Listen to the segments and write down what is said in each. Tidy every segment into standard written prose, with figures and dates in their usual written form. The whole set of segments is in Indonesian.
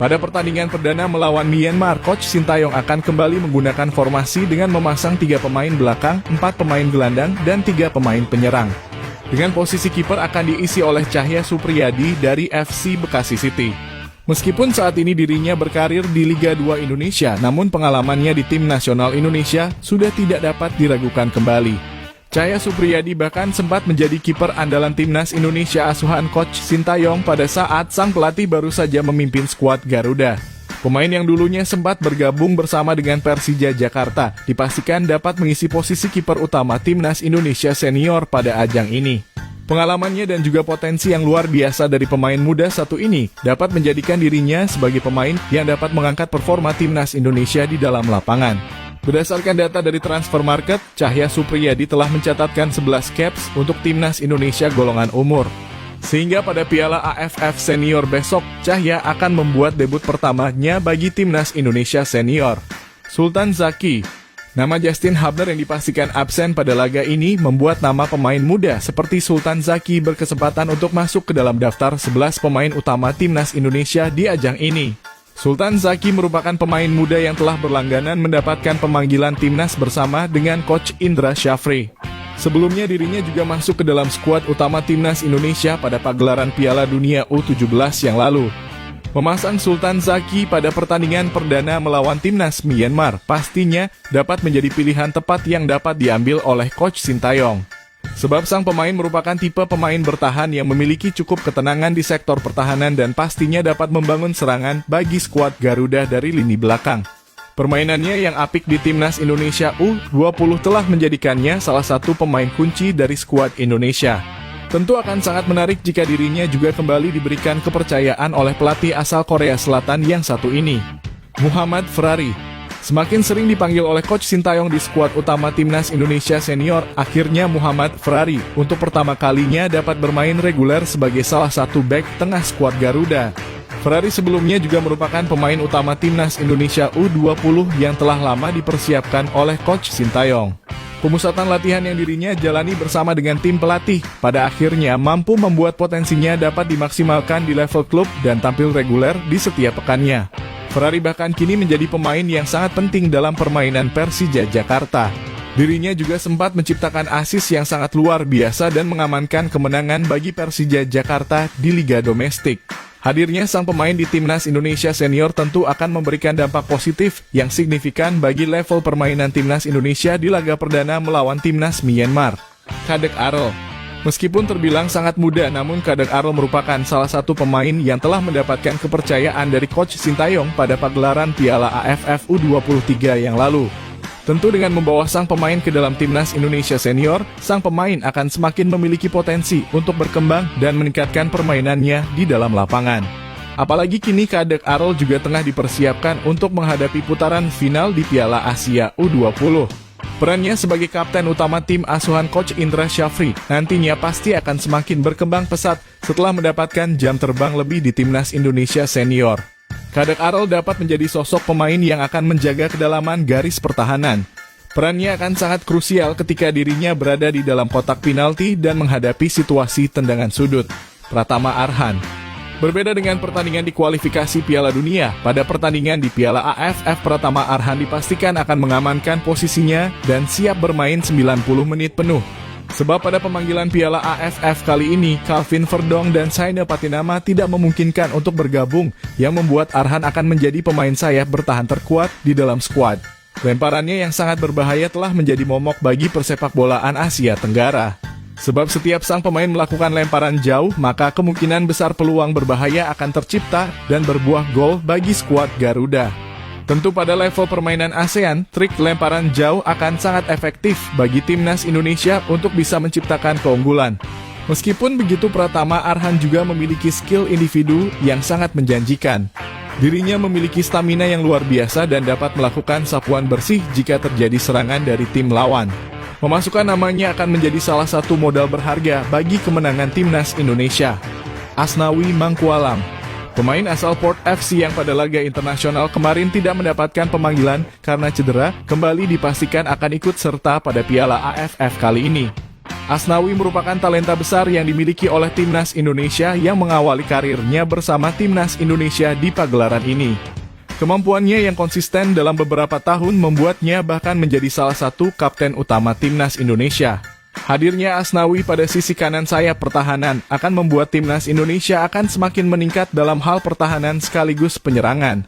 Pada pertandingan perdana melawan Myanmar, Coach Sintayong akan kembali menggunakan formasi dengan memasang 3 pemain belakang, 4 pemain gelandang, dan 3 pemain penyerang. Dengan posisi kiper akan diisi oleh Cahya Supriyadi dari FC Bekasi City. Meskipun saat ini dirinya berkarir di Liga 2 Indonesia, namun pengalamannya di tim nasional Indonesia sudah tidak dapat diragukan kembali. Cahya Supriyadi bahkan sempat menjadi kiper andalan timnas Indonesia asuhan Coach Sintayong pada saat sang pelatih baru saja memimpin skuad Garuda. Pemain yang dulunya sempat bergabung bersama dengan Persija Jakarta dipastikan dapat mengisi posisi kiper utama timnas Indonesia senior pada ajang ini. Pengalamannya dan juga potensi yang luar biasa dari pemain muda satu ini dapat menjadikan dirinya sebagai pemain yang dapat mengangkat performa timnas Indonesia di dalam lapangan. Berdasarkan data dari Transfer Market, Cahya Supriyadi telah mencatatkan 11 caps untuk timnas Indonesia golongan umur. Sehingga pada Piala AFF Senior besok, Cahya akan membuat debut pertamanya bagi timnas Indonesia senior. Sultan Zaki. Nama Justin Hubner yang dipastikan absen pada laga ini membuat nama pemain muda seperti Sultan Zaki berkesempatan untuk masuk ke dalam daftar 11 pemain utama timnas Indonesia di ajang ini. Sultan Zaki merupakan pemain muda yang telah berlangganan mendapatkan pemanggilan timnas bersama dengan Coach Indra Syafri. Sebelumnya dirinya juga masuk ke dalam skuad utama timnas Indonesia pada pagelaran Piala Dunia U17 yang lalu. Memasang Sultan Zaki pada pertandingan perdana melawan timnas Myanmar pastinya dapat menjadi pilihan tepat yang dapat diambil oleh Coach Sintayong. Sebab sang pemain merupakan tipe pemain bertahan yang memiliki cukup ketenangan di sektor pertahanan dan pastinya dapat membangun serangan bagi skuad Garuda dari lini belakang. Permainannya yang apik di timnas Indonesia U20 telah menjadikannya salah satu pemain kunci dari skuad Indonesia. Tentu akan sangat menarik jika dirinya juga kembali diberikan kepercayaan oleh pelatih asal Korea Selatan yang satu ini, Muhammad Ferrari. Semakin sering dipanggil oleh Coach Sintayong di skuad utama timnas Indonesia senior, akhirnya Muhammad Ferrari untuk pertama kalinya dapat bermain reguler sebagai salah satu bek tengah skuad Garuda. Ferrari sebelumnya juga merupakan pemain utama timnas Indonesia U20 yang telah lama dipersiapkan oleh Coach Sintayong. Pemusatan latihan yang dirinya jalani bersama dengan tim pelatih pada akhirnya mampu membuat potensinya dapat dimaksimalkan di level klub dan tampil reguler di setiap pekannya. Ferrari bahkan kini menjadi pemain yang sangat penting dalam permainan Persija Jakarta. Dirinya juga sempat menciptakan assist yang sangat luar biasa dan mengamankan kemenangan bagi Persija Jakarta di Liga Domestik. Hadirnya sang pemain di timnas Indonesia senior tentu akan memberikan dampak positif yang signifikan bagi level permainan timnas Indonesia di laga perdana melawan timnas Myanmar. Kadek Arel. Meskipun terbilang sangat muda, namun Kadek Arel merupakan salah satu pemain yang telah mendapatkan kepercayaan dari Coach Sintayong pada pagelaran Piala AFF U23 yang lalu. Tentu dengan membawa sang pemain ke dalam timnas Indonesia senior, sang pemain akan semakin memiliki potensi untuk berkembang dan meningkatkan permainannya di dalam lapangan. Apalagi kini Kadek Arel juga tengah dipersiapkan untuk menghadapi putaran final di Piala Asia U20. Perannya sebagai kapten utama tim asuhan Coach Indra Syafri nantinya pasti akan semakin berkembang pesat setelah mendapatkan jam terbang lebih di timnas Indonesia senior. Kadek Arel dapat menjadi sosok pemain yang akan menjaga kedalaman garis pertahanan. Perannya akan sangat krusial ketika dirinya berada di dalam kotak penalti dan menghadapi situasi tendangan sudut. Pratama Arhan. Berbeda dengan pertandingan di kualifikasi Piala Dunia, pada pertandingan di Piala AFF Pratama Arhan dipastikan akan mengamankan posisinya dan siap bermain 90 menit penuh. Sebab pada pemanggilan Piala AFF kali ini, Calvin Verdong dan Saina Patinama tidak memungkinkan untuk bergabung, yang membuat Arhan akan menjadi pemain sayap bertahan terkuat di dalam skuad. Lemparannya yang sangat berbahaya telah menjadi momok bagi persepakbolaan Asia Tenggara. Sebab setiap sang pemain melakukan lemparan jauh, maka kemungkinan besar peluang berbahaya akan tercipta dan berbuah gol bagi skuad Garuda. Tentu pada level permainan ASEAN, trik lemparan jauh akan sangat efektif bagi timnas Indonesia untuk bisa menciptakan keunggulan. Meskipun begitu, Pratama Arhan juga memiliki skill individu yang sangat menjanjikan. Dirinya memiliki stamina yang luar biasa dan dapat melakukan sapuan bersih jika terjadi serangan dari tim lawan. Memasukkan namanya akan menjadi salah satu modal berharga bagi kemenangan timnas Indonesia. Asnawi Mangkualam. Pemain asal Port FC yang pada laga internasional kemarin tidak mendapatkan pemanggilan karena cedera, kembali dipastikan akan ikut serta pada Piala AFF kali ini. Asnawi merupakan talenta besar yang dimiliki oleh Timnas Indonesia yang mengawali karirnya bersama Timnas Indonesia di pagelaran ini. Kemampuannya yang konsisten dalam beberapa tahun membuatnya bahkan menjadi salah satu kapten utama Timnas Indonesia. Hadirnya Asnawi pada sisi kanan sayap pertahanan akan membuat Timnas Indonesia akan semakin meningkat dalam hal pertahanan sekaligus penyerangan.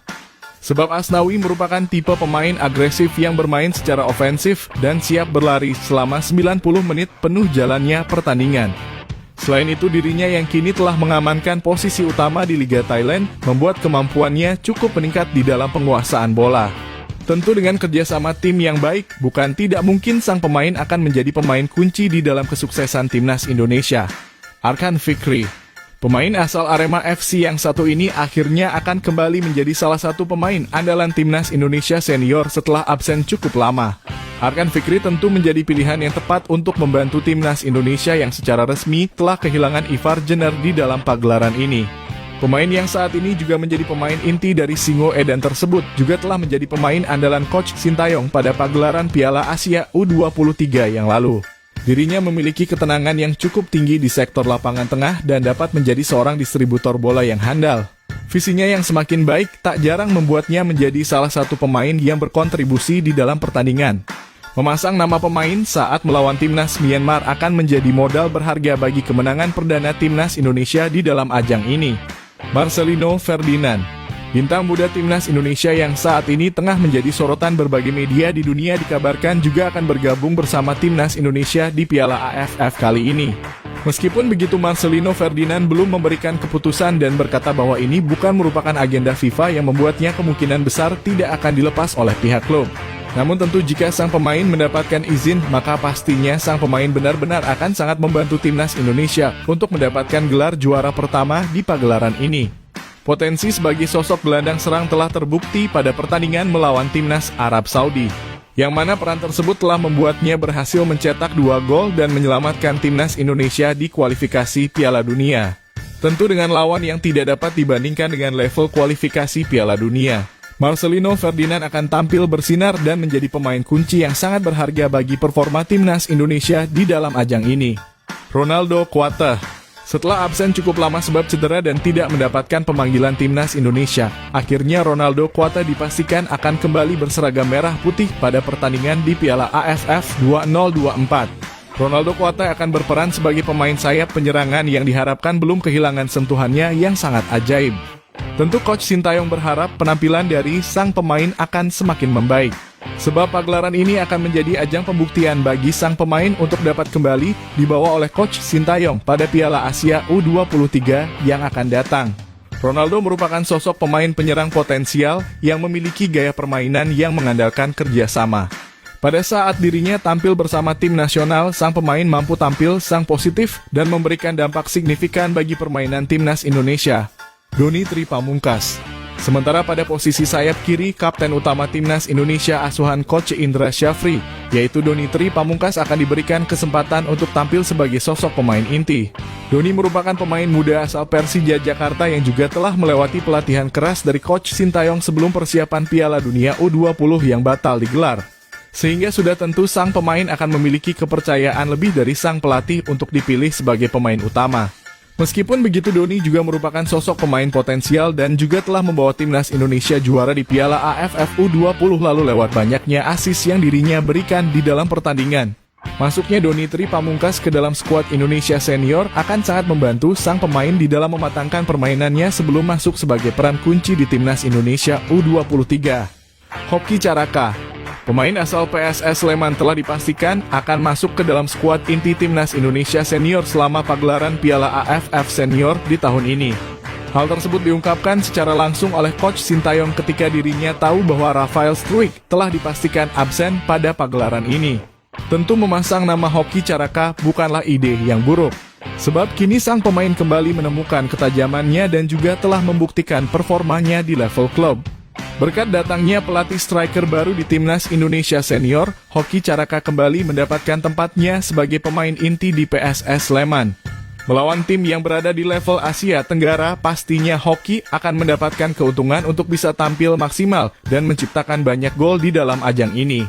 Sebab Asnawi merupakan tipe pemain agresif yang bermain secara ofensif dan siap berlari selama 90 menit penuh jalannya pertandingan. Selain itu, dirinya yang kini telah mengamankan posisi utama di Liga Thailand membuat kemampuannya cukup meningkat di dalam penguasaan bola. Tentu dengan kerjasama tim yang baik, bukan tidak mungkin sang pemain akan menjadi pemain kunci di dalam kesuksesan Timnas Indonesia. Arkan Fikri, pemain asal Arema FC yang satu ini akhirnya akan kembali menjadi salah satu pemain andalan Timnas Indonesia senior setelah absen cukup lama. Arkan Fikri tentu menjadi pilihan yang tepat untuk membantu Timnas Indonesia yang secara resmi telah kehilangan Ivar Jenner di dalam pagelaran ini. Pemain yang saat ini juga menjadi pemain inti dari Singo Edan tersebut juga telah menjadi pemain andalan Coach Sintayong pada pagelaran Piala Asia U23 yang lalu. Dirinya memiliki ketenangan yang cukup tinggi di sektor lapangan tengah dan dapat menjadi seorang distributor bola yang handal. Visinya yang semakin baik tak jarang membuatnya menjadi salah satu pemain yang berkontribusi di dalam pertandingan. Memasang nama pemain saat melawan Timnas Myanmar akan menjadi modal berharga bagi kemenangan perdana Timnas Indonesia di dalam ajang ini. Marcelino Ferdinand, bintang muda Timnas Indonesia yang saat ini tengah menjadi sorotan berbagai media di dunia dikabarkan juga akan bergabung bersama Timnas Indonesia di Piala AFF kali ini. Meskipun begitu, Marcelino Ferdinand belum memberikan keputusan dan berkata bahwa ini bukan merupakan agenda FIFA yang membuatnya kemungkinan besar tidak akan dilepas oleh pihak klub. Namun tentu jika sang pemain mendapatkan izin, maka pastinya sang pemain benar-benar akan sangat membantu Timnas Indonesia untuk mendapatkan gelar juara pertama di pagelaran ini. Potensi sebagai sosok gelandang serang telah terbukti pada pertandingan melawan Timnas Arab Saudi, yang mana peran tersebut telah membuatnya berhasil mencetak 2 gol dan menyelamatkan Timnas Indonesia di kualifikasi Piala Dunia. Tentu dengan lawan yang tidak dapat dibandingkan dengan level kualifikasi Piala Dunia. Marcelino Ferdinand akan tampil bersinar dan menjadi pemain kunci yang sangat berharga bagi performa Timnas Indonesia di dalam ajang ini. Ronaldo Kuateh, setelah absen cukup lama sebab cedera dan tidak mendapatkan pemanggilan Timnas Indonesia, akhirnya Ronaldo Kuateh dipastikan akan kembali berseragam merah putih pada pertandingan di Piala AFF 2024. Ronaldo Kuateh akan berperan sebagai pemain sayap penyerangan yang diharapkan belum kehilangan sentuhannya yang sangat ajaib. Tentu Coach Sintayong berharap penampilan dari sang pemain akan semakin membaik. Sebab pagelaran ini akan menjadi ajang pembuktian bagi sang pemain untuk dapat kembali dibawa oleh Coach Sintayong pada Piala Asia U23 yang akan datang. Ronaldo merupakan sosok pemain penyerang potensial yang memiliki gaya permainan yang mengandalkan kerjasama. Pada saat dirinya tampil bersama tim nasional, sang pemain mampu tampil sang positif dan memberikan dampak signifikan bagi permainan Timnas Indonesia. Doni Tri Pamungkas. Sementara pada posisi sayap kiri, kapten utama Timnas Indonesia asuhan Coach Indra Syafri, yaitu Doni Tri Pamungkas akan diberikan kesempatan untuk tampil sebagai sosok pemain inti. Doni merupakan pemain muda asal Persija Jakarta yang juga telah melewati pelatihan keras dari Coach Sintayong sebelum persiapan Piala Dunia U20 yang batal digelar. Sehingga sudah tentu sang pemain akan memiliki kepercayaan lebih dari sang pelatih untuk dipilih sebagai pemain utama. Meskipun begitu, Doni juga merupakan sosok pemain potensial dan juga telah membawa Timnas Indonesia juara di Piala AFF U20 lalu lewat banyaknya assist yang dirinya berikan di dalam pertandingan. Masuknya Doni Tri Pamungkas ke dalam skuad Indonesia senior akan sangat membantu sang pemain di dalam mematangkan permainannya sebelum masuk sebagai peran kunci di Timnas Indonesia U23. Hoki Caraka, pemain asal PSS Sleman telah dipastikan akan masuk ke dalam skuad inti Timnas Indonesia senior selama pagelaran Piala AFF senior di tahun ini. Hal tersebut diungkapkan secara langsung oleh Coach Sintayong ketika dirinya tahu bahwa Rafael Struijk telah dipastikan absen pada pagelaran ini. Tentu memasang nama Hoki Caraka bukanlah ide yang buruk, sebab kini sang pemain kembali menemukan ketajamannya dan juga telah membuktikan performanya di level klub. Berkat datangnya pelatih striker baru di Timnas Indonesia Senior, Hoki Caraka kembali mendapatkan tempatnya sebagai pemain inti di PSS Sleman. Melawan tim yang berada di level Asia Tenggara, pastinya Hoki akan mendapatkan keuntungan untuk bisa tampil maksimal dan menciptakan banyak gol di dalam ajang ini.